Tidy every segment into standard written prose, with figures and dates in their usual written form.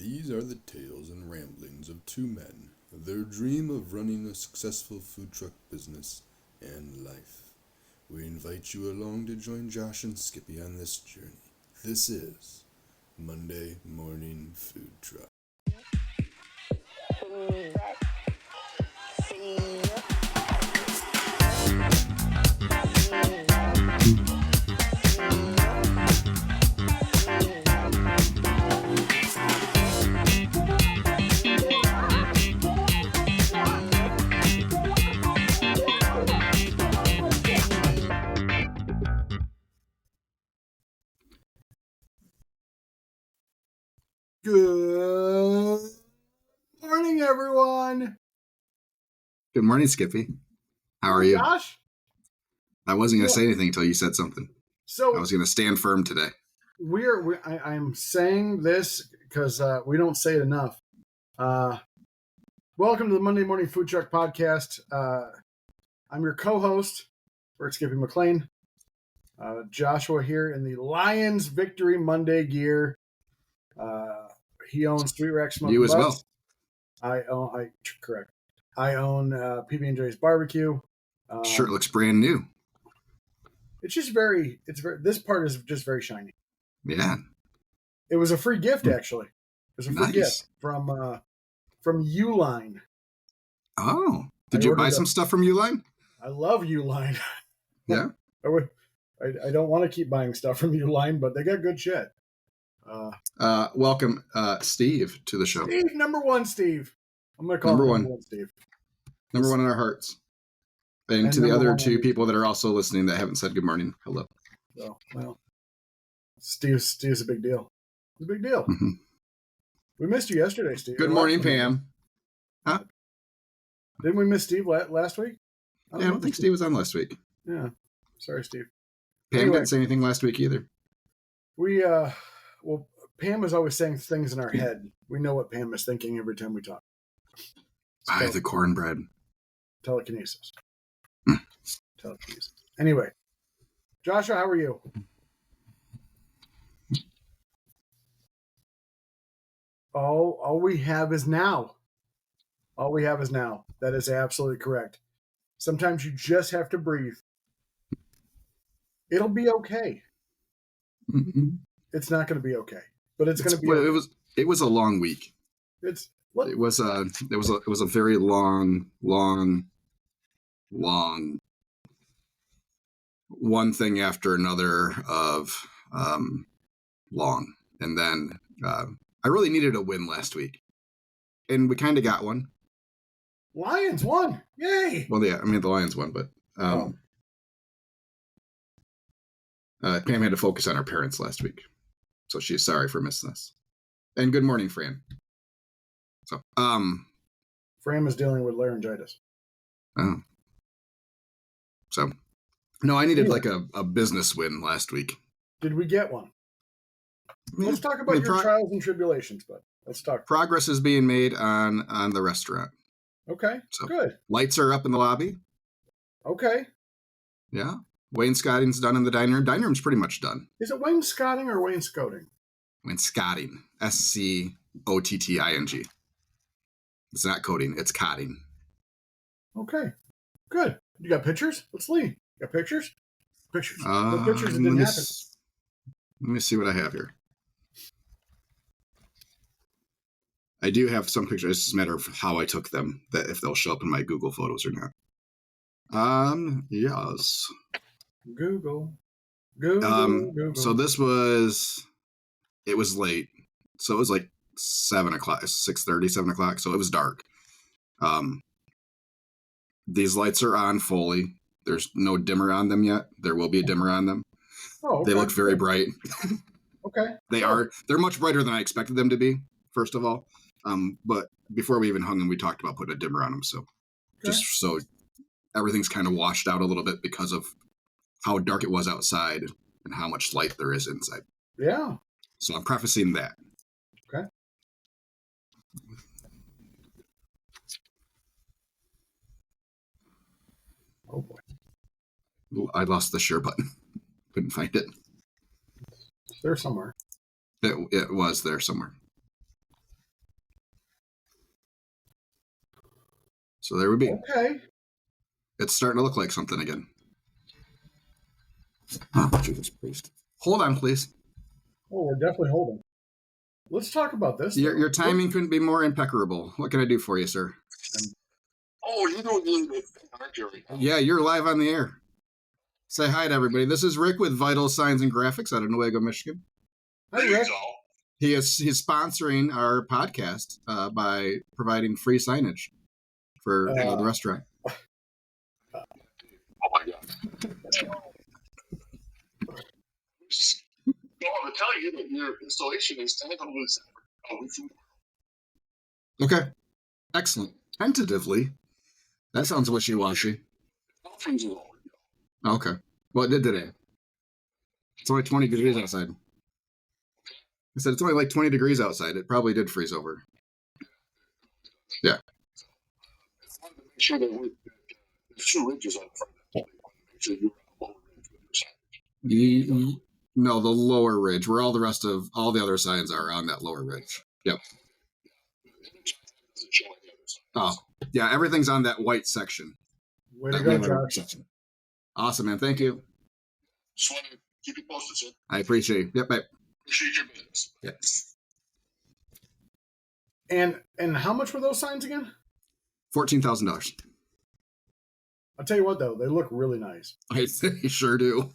These are the tales and ramblings of two men, their dream of running a successful food truck business and life. We invite you along to join Josh and Skippy on this journey. This is Monday Morning Food Truck. Good morning, everyone. Good morning, Skippy. How are you? Josh? I wasn't going to say anything until you said something. So I was going to stand firm today. I'm saying this because we don't say it enough. Welcome to the Monday Morning Food Truck Podcast. I'm your co-host, Bert Skippy McLean. Joshua here in the Lions Victory Monday gear. He owns Street Rack Smoking You as Butts. well. Correct. I own PB&J's Barbecue. Shirt looks brand new. It's just this part is just very shiny. Yeah. It was a free gift, actually. It was a free Nice. gift from Uline. Oh, did you buy some stuff from Uline? I love Uline. Yeah. I don't want to keep buying stuff from Uline, but they got good shit. Welcome, Steve, to the show. Steve, number one, Steve. I'm going to call him number one, Steve. Number one in our hearts. And to the other two people that are also listening that haven't said good morning, hello. So, well, Steve's a big deal. It's a big deal. Mm-hmm. We missed you yesterday, Steve. Good morning, Pam. Huh? Didn't we miss Steve last week? I don't think Steve was on last week. Yeah. Sorry, Steve. Pam didn't say anything last week either. Well, Pam is always saying things in our head. We know what Pam is thinking every time we talk. Buy the cornbread. Telekinesis. Telekinesis. Anyway, Joshua, how are you? All we have is now. All we have is now. That is absolutely correct. Sometimes you just have to breathe. It'll be okay. Mm-hmm. It's not going to be okay, but it's going to be. Okay. It was a long week. It was a very long one thing after another of long, and then I really needed a win last week, and we kind of got one. Lions won! Yay! Well, yeah, I mean the Lions won, but Pam had to focus on her parents last week, so she's sorry for missing us. And good morning, Fran. So, Fran is dealing with laryngitis. Oh. So, no, I needed like a business win last week. Did we get one? Let's talk about your trials and tribulations, bud. Let's talk. Progress is being made on the restaurant. Okay, so good. Lights are up in the lobby. Okay. Yeah. Wainscoting's done in the dining room. Dining room's pretty much done. Is it wainscoting or wainscoting? Wainscoting. Scotting. It's not coding. It's cotting. Okay. Good. You got pictures? Let's leave. You got pictures? Pictures. No pictures. It didn't happen. Let me see what I have here. I do have some pictures. It's just a matter of how I took them, that if they'll show up in my Google Photos or not. Yes. Google. So it was late. So it was like 7 o'clock, 6:30, 7 o'clock. So it was dark. These lights are on fully. There's no dimmer on them yet. There will be a dimmer on them. Oh, okay. They look very bright. Okay. They're much brighter than I expected them to be, first of all. But before we even hung them, we talked about putting a dimmer on them. So just so everything's kind of washed out a little bit because of how dark it was outside and how much light there is inside. Yeah. So I'm prefacing that. Okay. Oh boy. I lost the share button. Couldn't find it. It's there somewhere. It was there somewhere. So there would be. Okay. It's starting to look like something again. Oh, Jesus Christ. Hold on, please. Oh, we're definitely holding. Let's talk about this. Your timing couldn't be more impeccable. What can I do for you, sir? Oh, you don't need it. Yeah, you're live on the air. Say hi to everybody. This is Rick with Vital Signs and Graphics out of Newaygo, Michigan. Hi, Rick. He's sponsoring our podcast by providing free signage for the restaurant. Oh my God. No, I'm telling you that your installation is tentatively set. Okay. Excellent. Tentatively. That sounds wishy-washy. Okay. Well, it did today. It's only 20 degrees outside. I said it's only like 20 degrees outside. It probably did freeze over. Yeah. Make sure that there's 2 ridges on the front. Make sure you're on the lower ridge. No, the lower ridge, where all the other signs are on that lower ridge. Yep. Oh, yeah, everything's on that white section. Way to go, Josh. Section. Awesome, man. Thank you. Just want to keep you posted, sir. I appreciate it. Yep, bye. Appreciate your business. Yep. And how much were those signs again? $14,000. I'll tell you what, though, they look really nice. I sure do.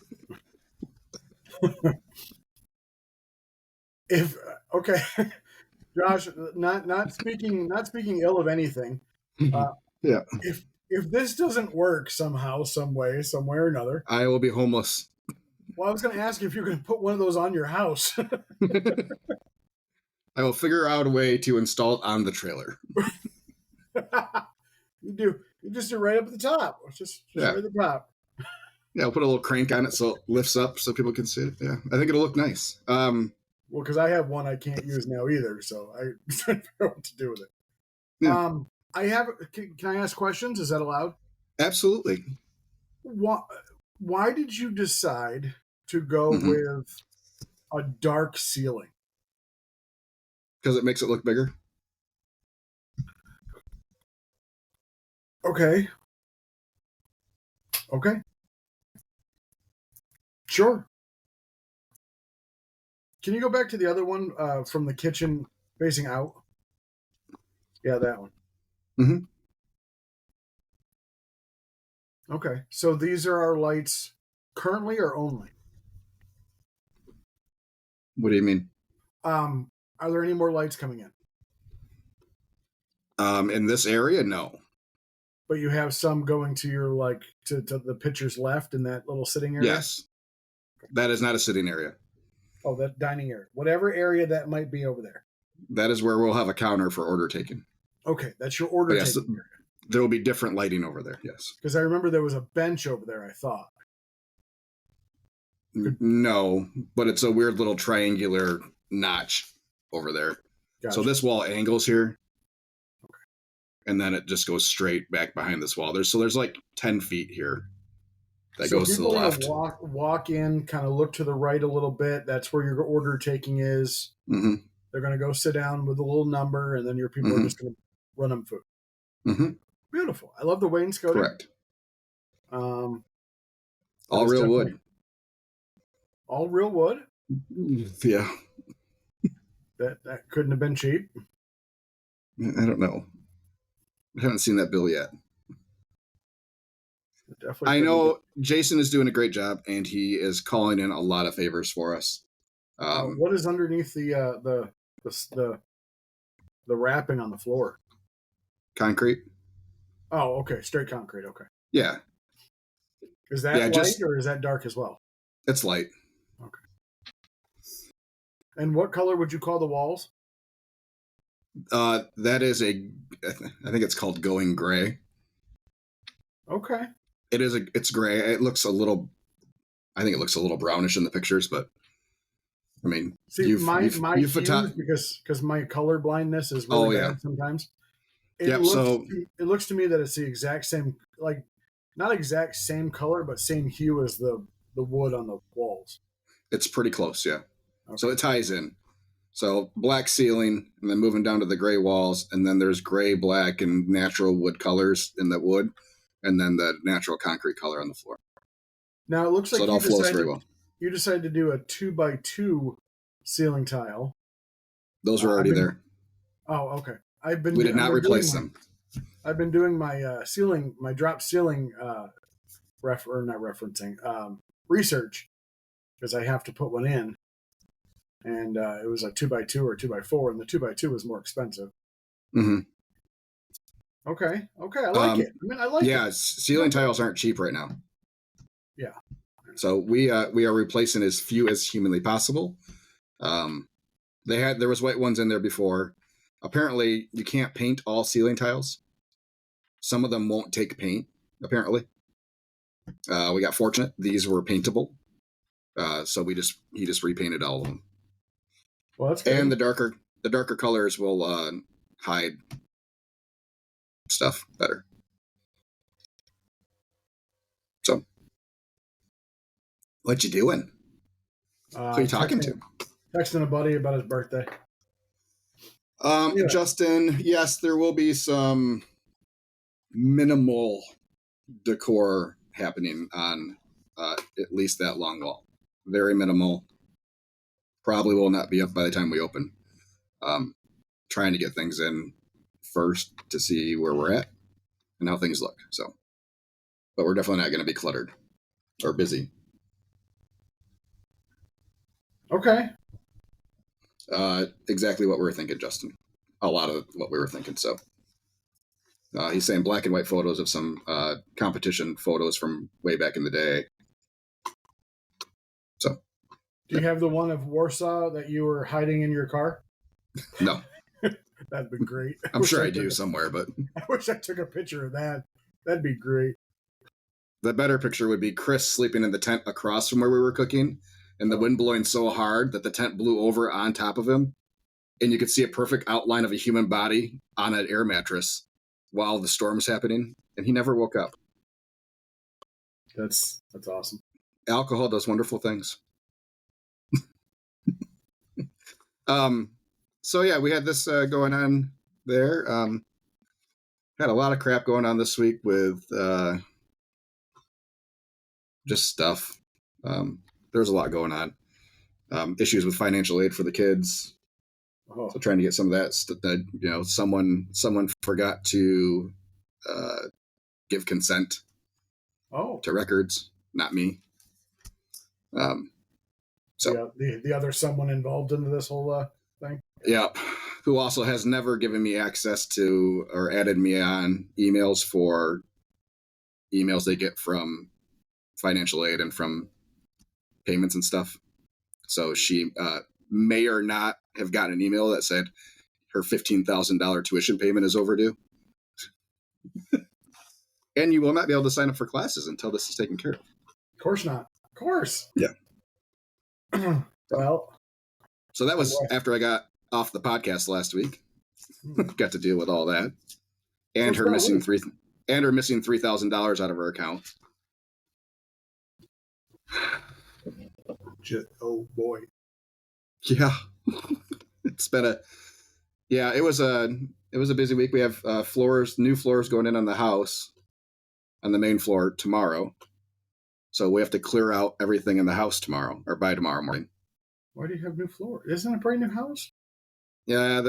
Okay, Josh, not speaking ill of anything. Yeah. If this doesn't work somehow, some way, somewhere or another, I will be homeless. Well, I was going to ask you if you're going to put one of those on your house. I will figure out a way to install it on the trailer. You just do right up at the top. Just right at the top. Yeah, I'll put a little crank on it so it lifts up so people can see it. Yeah, I think it'll look nice. Well, because I have one I can't use now either, so I don't know what to do with it. Yeah. Can I ask questions? Is that allowed? Absolutely. Why did you decide to go with a dark ceiling? Because it makes it look bigger. Okay. Sure. Can you go back to the other one from the kitchen facing out? Yeah, that one. Mm-hmm. Okay. So these are our lights currently or only? What do you mean? Are there any more lights coming in? In this area, no. But you have some going to your to the pitcher's left in that little sitting area? Yes. That is not a sitting area. Oh, that dining area. Whatever area that might be over there. That is where we'll have a counter for order taking. Okay, that's your order taking area. There will be different lighting over there, yes. Because I remember there was a bench over there, I thought. No, but it's a weird little triangular notch over there. Gotcha. So this wall angles here. Okay. And then it just goes straight back behind this wall. There's like 10 feet here. That goes to the left. Walk in, kind of look to the right a little bit. That's where your order taking is. Mm-hmm. They're going to go sit down with a little number, and then your people are just going to run them food. Mm-hmm. Beautiful. I love the wainscoting. Correct. All real wood. All real wood? Yeah. That couldn't have been cheap. I don't know. I haven't seen that bill yet. I know Jason is doing a great job, and he is calling in a lot of favors for us. What is underneath the wrapping on the floor? Concrete. Oh, okay. Straight concrete. Okay. Yeah. Is that light or is that dark as well? It's light. Okay. And what color would you call the walls? That is I think it's called going gray. Okay. It's gray. I think it looks a little brownish in the pictures, but I mean, my hues, because my color blindness is really bad sometimes. It looks to me that it's the exact same, not exact same color, but same hue as the wood on the walls. It's pretty close, yeah. Okay. So it ties in. So black ceiling, and then moving down to the gray walls, and then there's gray, black, and natural wood colors in the wood, and then the natural concrete color on the floor. Now it looks like So it all flows very well. you decided to do a 2x2 ceiling tile. Those were already there. Oh, okay. We did not replace them. I've been doing my my drop ceiling research, because I have to put one in, and it was a 2x2 or 2x4, and the 2x2 was more expensive. Mm-hmm. Okay, I like it. I mean, I like it. Yeah, ceiling tiles aren't cheap right now. Yeah. So we are replacing as few as humanly possible. There was white ones in there before. Apparently, you can't paint all ceiling tiles. Some of them won't take paint. Apparently, we got fortunate; these were paintable. So he just repainted all of them. Well, that's good. And the darker colors will hide stuff better. So, what you doing? Who are you talking to? Texting a buddy about his birthday. Yeah. Justin, yes, there will be some minimal decor happening on at least that long wall. Very minimal. Probably will not be up by the time we open. Trying to get things in first to see where we're at and how things look. So, but we're definitely not going to be cluttered or busy. Okay. Exactly what we were thinking, Justin. A lot of what we were thinking. So he's saying black and white photos of some competition photos from way back in the day. So, do you have the one of Warsaw that you were hiding in your car? No. That'd be great. I'm sure I do somewhere, but I wish I took a picture of that. That'd be great. The better picture would be Chris sleeping in the tent across from where we were cooking, and the wind blowing so hard that the tent blew over on top of him, and you could see a perfect outline of a human body on an air mattress while the storm was happening, and he never woke up. That's awesome. Alcohol does wonderful things. So yeah, we had this going on there. Had a lot of crap going on this week with just stuff. There's a lot going on. Issues with financial aid for the kids. Oh. So trying to get some of that. Someone forgot to give consent. To records, not me. So the other someone involved into this whole thing. Yeah, who also has never given me access to or added me on emails for emails they get from financial aid and from payments and stuff. So she may or not have gotten an email that said her $15,000 tuition payment is overdue. And you will not be able to sign up for classes until this is taken care of. Of course not. Of course. Yeah. Well. So that was after I got off the podcast last week. Got to deal with all that. And her missing $3,000 out of her account. Oh boy. Yeah. It was a busy week. We have new floors going in on the house on the main floor tomorrow. So we have to clear out everything in the house tomorrow or by tomorrow morning. Why do you have new floor? Isn't it a brand new house? Yeah,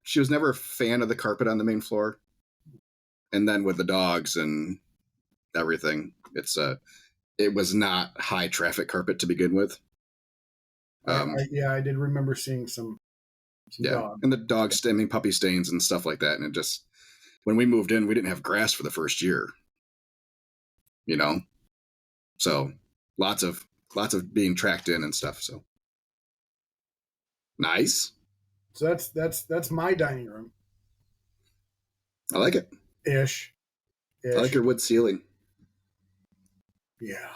she was never a fan of the carpet on the main floor. And then with the dogs and everything, it was not high traffic carpet to begin with. I did remember seeing some dog. And the dogs, puppy stains and stuff like that. And it just, when we moved in, we didn't have grass for the first year. So lots of being tracked in and stuff. So nice. So that's my dining room. I like it. Ish. I like your wood ceiling. Yeah.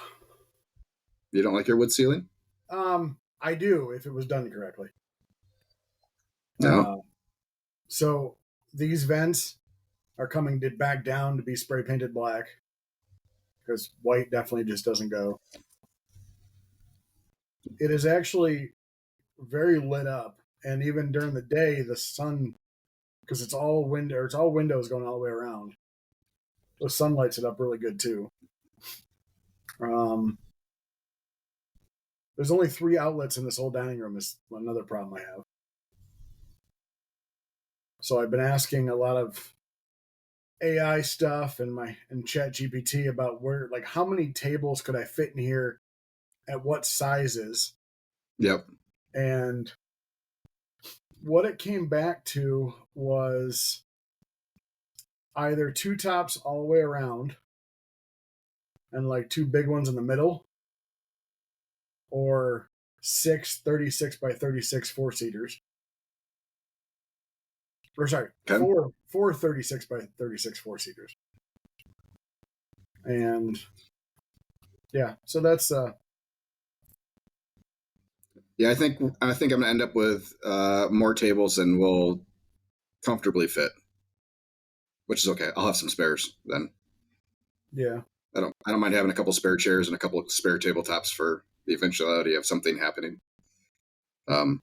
You don't like your wood ceiling? I do if it was done correctly. No. So these vents are coming back down to be spray painted black because white definitely just doesn't go. It is actually very lit up and even during the day, the sun, because it's all windows going all the way around. The sun lights it up really good too. There's only 3 outlets in this whole dining room. Is another problem I have. So I've been asking a lot of AI stuff and Chat GPT about how many tables could I fit in here at what sizes. Yep. And what it came back to was either 2 tops all the way around and like 2 big ones in the middle, or 6 36 by 36 4-seaters. Or sorry, Okay. four 36 by 36 4-seaters. And yeah, so that's Yeah, I think I'm going to end up with more tables than will comfortably fit, which is okay. I'll have some spares then. yeah. I don't mind having a couple spare chairs and a couple of spare tabletops for the eventuality of something happening. But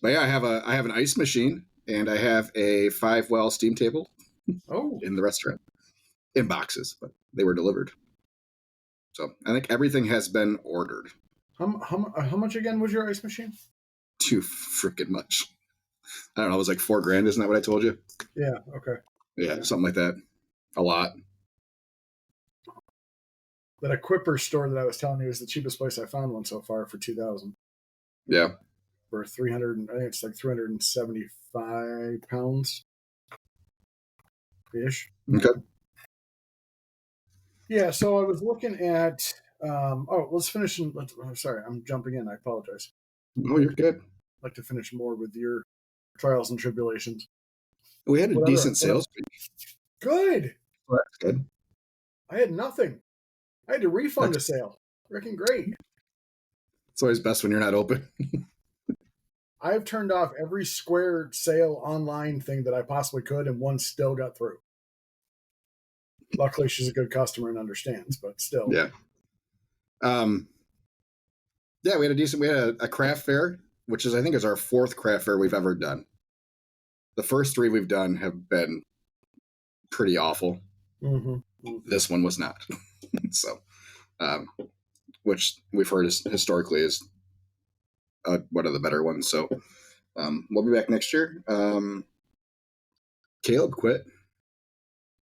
yeah, I have an ice machine and I have a 5-well steam table in the restaurant in boxes, but they were delivered. So I think everything has been ordered. How much again was your ice machine? Too freaking much. I don't know. It was like $4,000. Isn't that what I told you? Yeah. Okay. Yeah, something like that. A lot. That Equipper store that I was telling you is the cheapest place I found one so far for $2,000. Yeah. For 300, I think it's like 375 pounds ish. Okay. Yeah. So I was looking at. Let's finish. Sorry, I'm jumping in. I apologize. Oh, you're good. I'd like to finish more with your trials and tribulations. We had a decent sales pitch. Good. Well, that's good. I had nothing. I had to refund the sale. Freaking great. It's always best when you're not open. I've turned off every Square sale online thing that I possibly could, and one still got through. Luckily, she's a good customer and understands, but still. Yeah. Yeah, we had a craft fair, which I think is our 4th craft fair we've ever done. The first 3 we've done have been pretty awful. Mm-hmm. This one was not. So, which we've heard historically is one of the better ones. So, we'll be back next year. Caleb quit.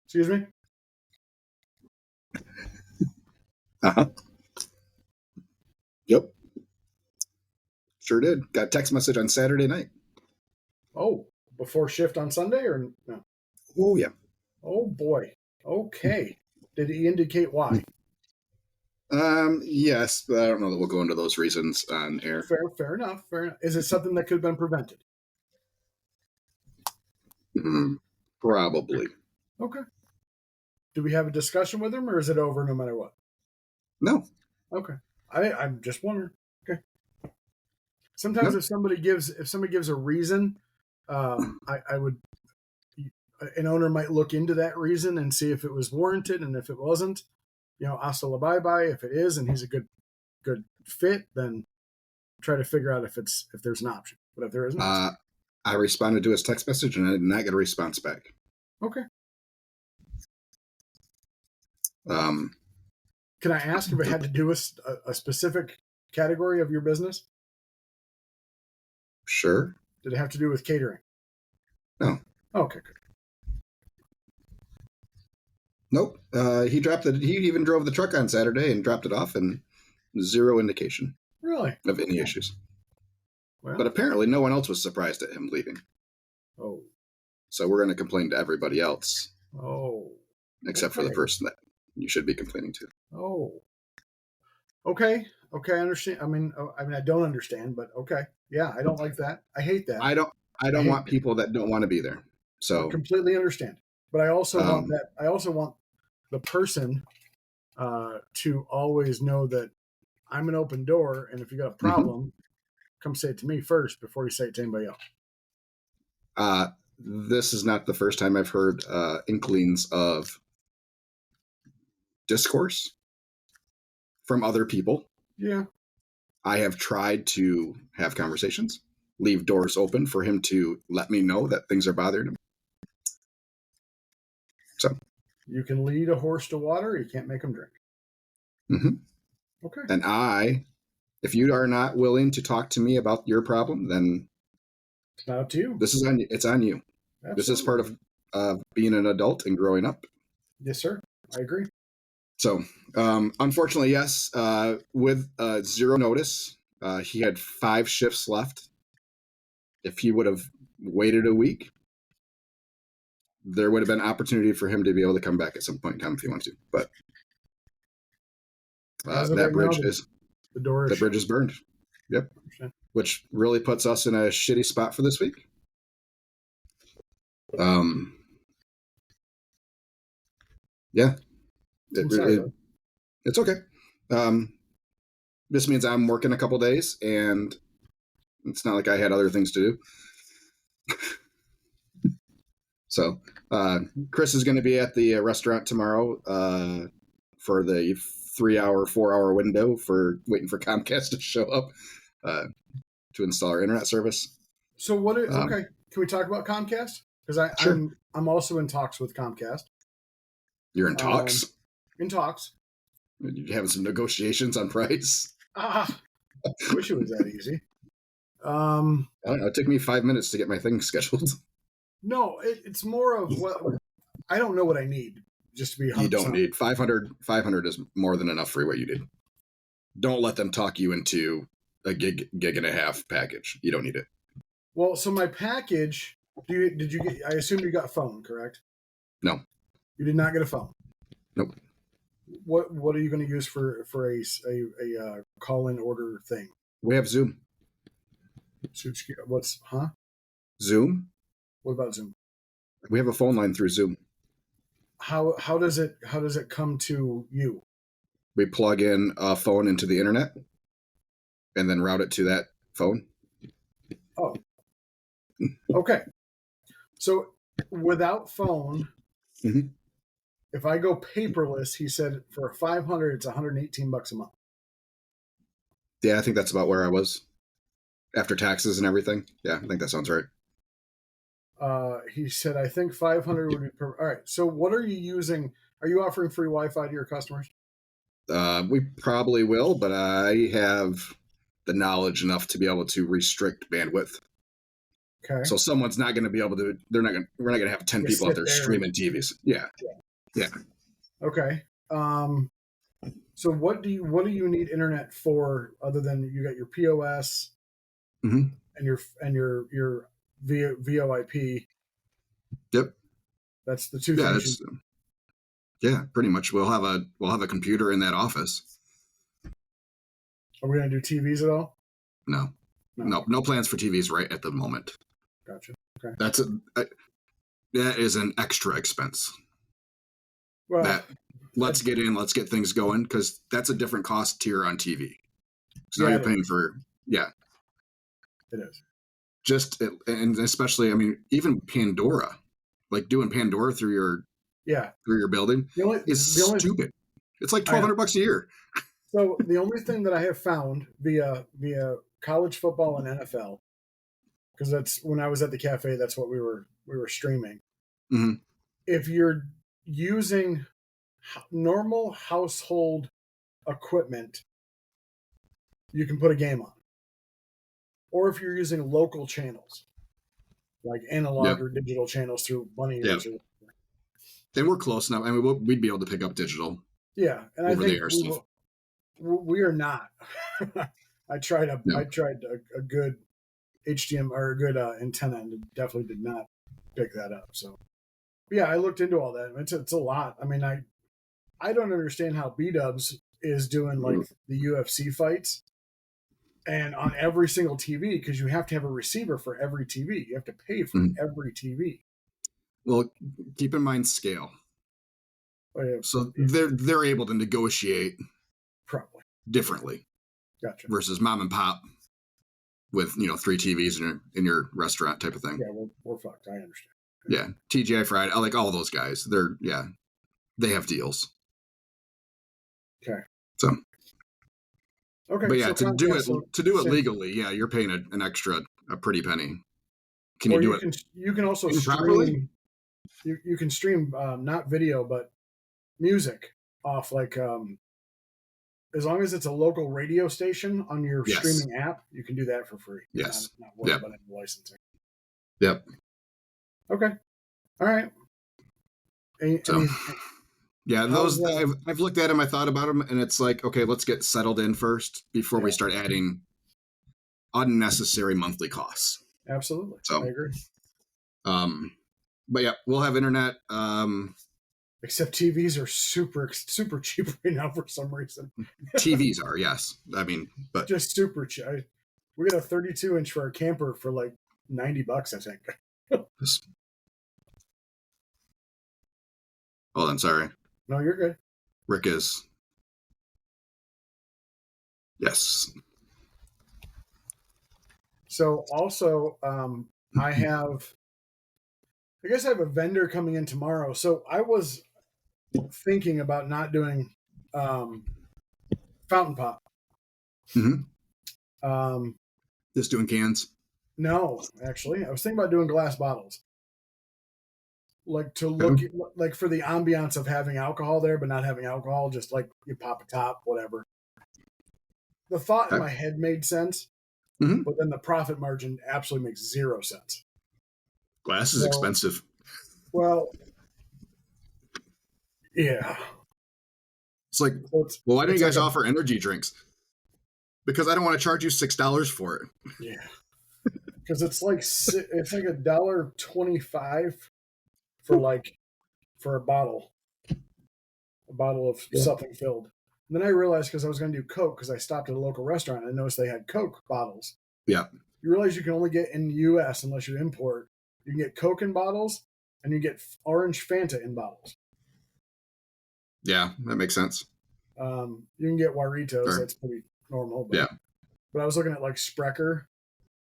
Excuse me? Uh-huh. Yep. Sure did. Got a text message on Saturday night. Oh, before shift on Sunday or no? Oh, yeah. Oh, boy. Okay. Did he indicate why? Yes, but I don't know that we'll go into those reasons on air. Fair enough. Is it something that could have been prevented? Probably. Okay. Do we have a discussion with him, or is it over no matter what? No. Okay. I'm just wondering. Okay. Sometimes if somebody gives a reason, I would, an owner might look into that reason and see if it was warranted, and if it wasn't, hasta la bye. If it is, and he's a good fit, then try to figure out if there's an option. But if there isn't, I responded to his text message and I did not get a response back. Okay. Can I ask if it had to do with a specific category of your business? Sure. Did it have to do with catering? No. Okay, good. Nope. He dropped it. He even drove the truck on Saturday and dropped it off, and zero indication Really of any issues. Well, but apparently, no one else was surprised at him leaving. Oh. So we're going to complain to everybody else. Oh. Except for the person that you should be complaining to. Oh. Okay. I understand. I mean, I don't understand, but okay. Yeah, I don't like that. I hate that. I don't want people that don't want to be there. So I completely understand. But I also want that. I also want the person to always know that I'm an open door, and if you got a problem, come say it to me first before you say it to anybody else. This is not the first time I've heard inklings of discourse from other people. Yeah. I have tried to have conversations. leave doors open for him to let me know that things are bothering him. So You can lead a horse to water. You can't make him drink. Okay. And if you are not willing to talk to me about your problem, then it's not up to you. This is on you. It's on you. Absolutely. This is part of being an adult and growing up. Yes, sir. I agree. So, unfortunately, yes, with zero notice, he had 5 shifts left. If he would have waited a week, there would have been opportunity for him to be able to come back at some point in time if he wanted to. But that bridge the bridge is burned. Yep. Which really puts us in a shitty spot for this week. Yeah. It's okay. This means I'm working a couple days, and it's not like I had other things to do. So, Chris is going to be at the restaurant tomorrow for the 3-hour, 4-hour window for waiting for Comcast to show up to install our internet service. So what? Okay, can we talk about Comcast? Because Sure. I'm also in talks with Comcast. You're in talks? In talks. You're having some negotiations on price? I wish it was that easy. I don't know. It took me 5 minutes to get my thing scheduled. No, it's more of what I don't know what I need. Just to be 100%. You don't need 500. 500 is more than enough for what you need. Don't let them talk you into a gig and a half package. You don't need it. Well, so my package. Did you get? I assume you got a phone, correct? No. You did not get a phone. Nope. What are you going to use for a call-in order thing? We have Zoom. Zoom? What about Zoom? We have a phone line through Zoom. How does it come to you? We plug in a phone into the internet and then route it to that phone. Oh. Okay. So without phone, if I go paperless, he said for 500, it's $118 a month. Yeah, I think that's about where I was after taxes and everything. Yeah, I think that sounds right. He said, I think 500 would be perfect. All right. So what are you using? Are you offering free Wi-Fi to your customers? We probably will, but I have the knowledge enough to be able to restrict bandwidth. Okay. So someone's not going to be able to. We're not going to have 10 people out there streaming TVs. Yeah. Okay. So what do you need internet for other than you got your POS and your VoIP? Yep. That's the two things. Yeah, pretty much. We'll have a computer in that office. Are we going to do TVs at all? No plans for TVs right at the moment. Gotcha. Okay. That is an extra expense. Well, let's get things going, because that's a different cost tier on TV. So now you're paying for It is. And especially, I mean, even Pandora, like doing Pandora through your building is stupid. It's like $1,200 a year. So the only thing that I have found via college football and NFL, because that's when I was at the cafe, that's what we were streaming. Mm-hmm. If you're using normal household equipment, you can put a game on. Or if you're using local channels, like analog or digital channels through Bunny Ears. Yeah. Then we're close enough. I mean, we'd be able to pick up digital. Yeah, and I think we are not. I tried a good HDMI or a good antenna, and it definitely did not pick that up. So, yeah, I looked into all that. It's a lot. I mean, I don't understand how B-Dubs is doing like the UFC fights, and on every single TV, because you have to have a receiver for every TV. You have to pay for every TV. Well, keep in mind scale. Oh, yeah. So they're able to negotiate probably differently. Gotcha. Versus mom and pop with 3 TVs in your restaurant type of thing. Yeah, we're fucked. I understand. Yeah, TGI Friday. I like all those guys. They have deals. Okay. So Okay, But yeah, so to do it same. legally, yeah, you're paying a pretty penny. Can Or you do it you can also improperly? stream. You can stream not video but music off as long as it's a local radio station on your Yes. streaming app, you can do that for free. You're Yes. not worried Yep. about any licensing. Yep. Okay, all right. So Any yeah, how's those I've looked at them, I thought about them, and it's like, okay, let's get settled in first before we yeah, start adding unnecessary monthly costs. absolutely, I So, agree. But yeah, we'll have internet. Except TVs are super cheap right now for some reason. TVs are, yes. I mean, but Just super cheap. We got a 32-inch for our camper for like $90, I think. hold on, sorry. No, you're good. Rick is. Yes. So also, I guess I have a vendor coming in tomorrow. So I was thinking about not doing fountain pop. Mm-hmm. Just doing cans. No, actually, I was thinking about doing glass bottles, like to look like for the ambiance of having alcohol there, but not having alcohol. Just like you pop a top, whatever. The thought in my head made sense, but then the profit margin absolutely makes zero sense. Glass is expensive. Well, yeah. It's like, well, why don't you guys offer energy drinks? Because I don't want to charge you $6 for it. Yeah, because it's like $1.25 for a bottle of something filled. And then I realized because I was going to do Coke because I stopped at a local restaurant and I noticed they had Coke bottles. Yeah. You realize you can only get in the U.S. unless you import. You can get Coke in bottles and you get orange Fanta in bottles. Yeah, that makes sense. You can get Warritos. Sure. That's pretty normal. But, yeah. But I was looking at like Sprecher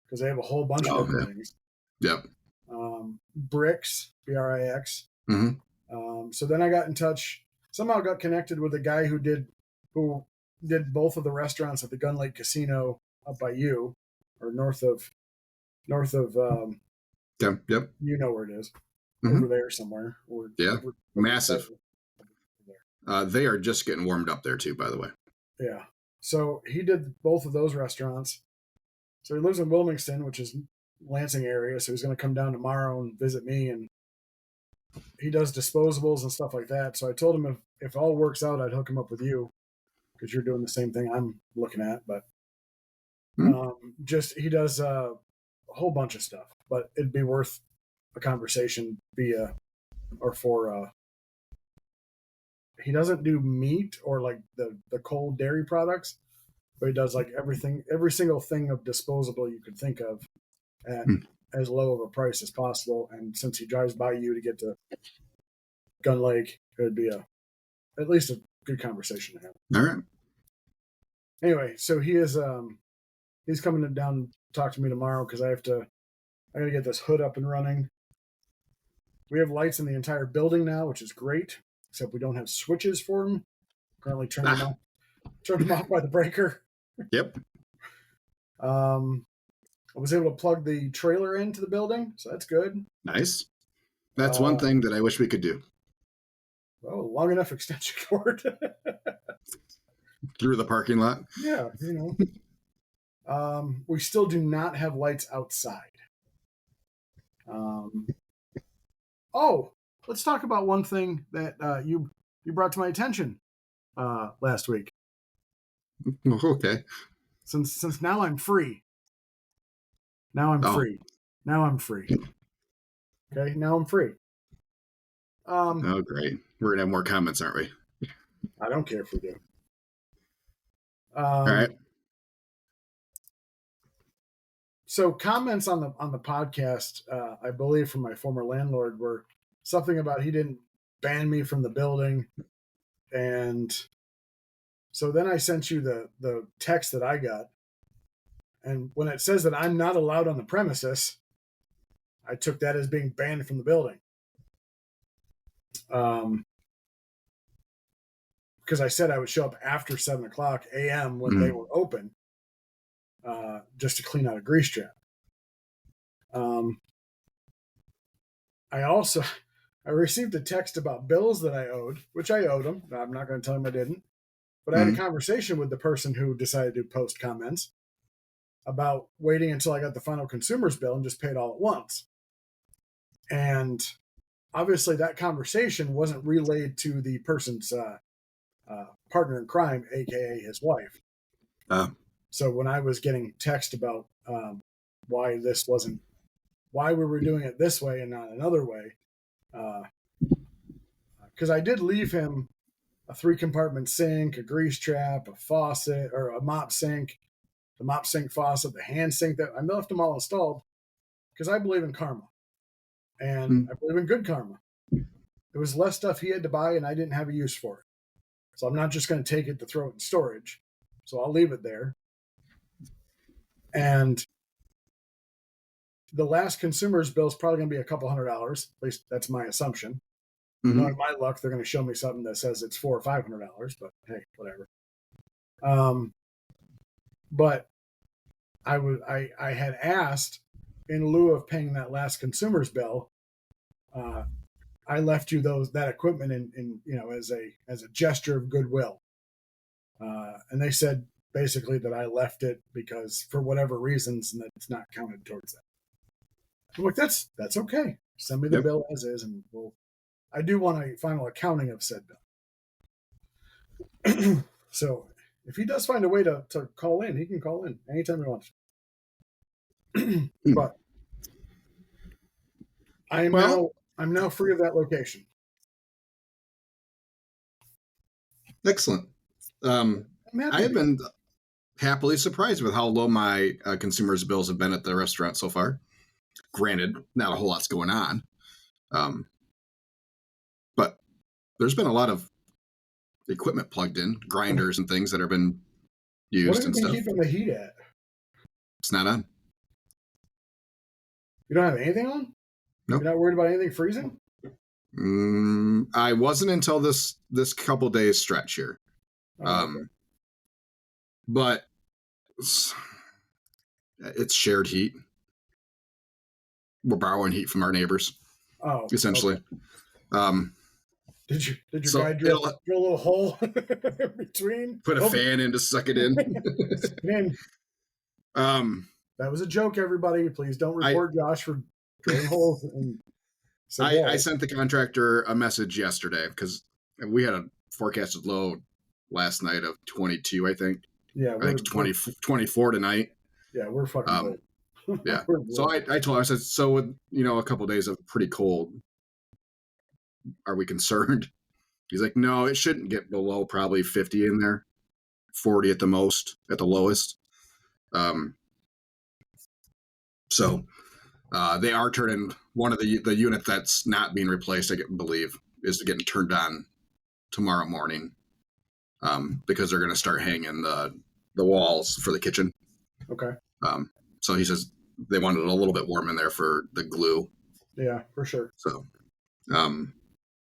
because they have a whole bunch of different things. Yep. Brix, Brix. Mm-hmm. So then I got in touch. Somehow got connected with a guy who did both of the restaurants at the Gun Lake Casino up by you, or north of. Yep. You know where it is. Over there somewhere. Massive. They are just getting warmed up there too, by the way. Yeah. So he did both of those restaurants. So he lives in Wilmington, which is Lansing area. So he's going to come down tomorrow and visit me. And he does disposables and stuff like that. So I told him if all works out, I'd hook him up with you because you're doing the same thing I'm looking at. But he does a whole bunch of stuff. But it'd be worth a conversation he doesn't do meat or like the cold dairy products, but he does like every single thing of disposable you could think of at as low of a price as possible. And since he drives by you to get to Gun Lake, it would be at least a good conversation to have. All right. Anyway, so he's coming down to talk to me tomorrow because I got to get this hood up and running. We have lights in the entire building now, which is great. Except we don't have switches for them. Currently turn them off by the breaker. Yep. I was able to plug the trailer into the building, so that's good. Nice. That's one thing that I wish we could do. Well, long enough extension cord. Through the parking lot? Yeah, we still do not have lights outside. Let's talk about one thing that you brought to my attention last week. Okay. Since now I'm free. Now I'm free. Okay, now I'm free. Oh, great. We're going to have more comments, aren't we? I don't care if we do. All right. So comments on the podcast, I believe from my former landlord, were something about he didn't ban me from the building. And so then I sent you the text that I got. And when it says that I'm not allowed on the premises, I took that as being banned from the building. because I said I would show up after 7:00 a.m. when they were open, just to clean out a grease trap. I received a text about bills that I owed, which I owed them. I'm not going to tell them I didn't. But I had a conversation with the person who decided to post comments about waiting until I got the final consumer's bill and just paid all at once. And obviously that conversation wasn't relayed to the person's partner in crime, aka his wife. So when I was getting text about why we were doing it this way and not another way, because I did leave him a 3-compartment sink, a grease trap, a faucet, or a mop sink, the mop sink faucet, the hand sink. That I left them all installed because I believe in karma, and I believe in good karma. It was less stuff he had to buy, and I didn't have a use for it. So I'm not just going to take it to throw it in storage. So I'll leave it there. And the last consumer's bill is probably going to be a couple $100. At least that's my assumption. Knowing my luck, they're going to show me something that says it's $400 or $500, but hey, whatever. But I had asked, in lieu of paying that last consumer's bill, I left you that equipment in as a gesture of goodwill, and they said basically that I left it because for whatever reasons, and that it's not counted towards that. I'm like, that's okay. Send me the bill as is, and I do want a final accounting of said bill. So if he does find a way to call in, he can call in anytime he wants. But I'm now free of that location. Excellent. I have been happily surprised with how low my consumers' bills have been at the restaurant so far. Granted, not a whole lot's going on. But there's been a lot of equipment plugged in, grinders and things that have been used and stuff. What have you been keeping the heat at? It's not on. You don't have anything on? Nope. You're not worried about anything freezing? I wasn't until this couple days stretch here. Okay. But it's shared heat. We're borrowing heat from our neighbors. Oh, essentially. Okay. Did your guy drill a little hole in between? Put a fan in to suck it in. That was a joke, everybody. Please don't report Josh for drilling holes. I sent the contractor a message yesterday because we had a forecasted low last night of 22, I think. Yeah, I think 24 tonight. Yeah, we're fucking low. Yeah. So I told him, I said, so with a couple of days of pretty cold, are we concerned? He's like, no, it shouldn't get below probably 50 in there, 40 at the most, at the lowest. So they are turning one of the unit that's not being replaced, I believe, is getting turned on tomorrow morning because they're going to start hanging the walls for the kitchen. Okay. So he says they wanted it a little bit warm in there for the glue. Yeah, for sure. So,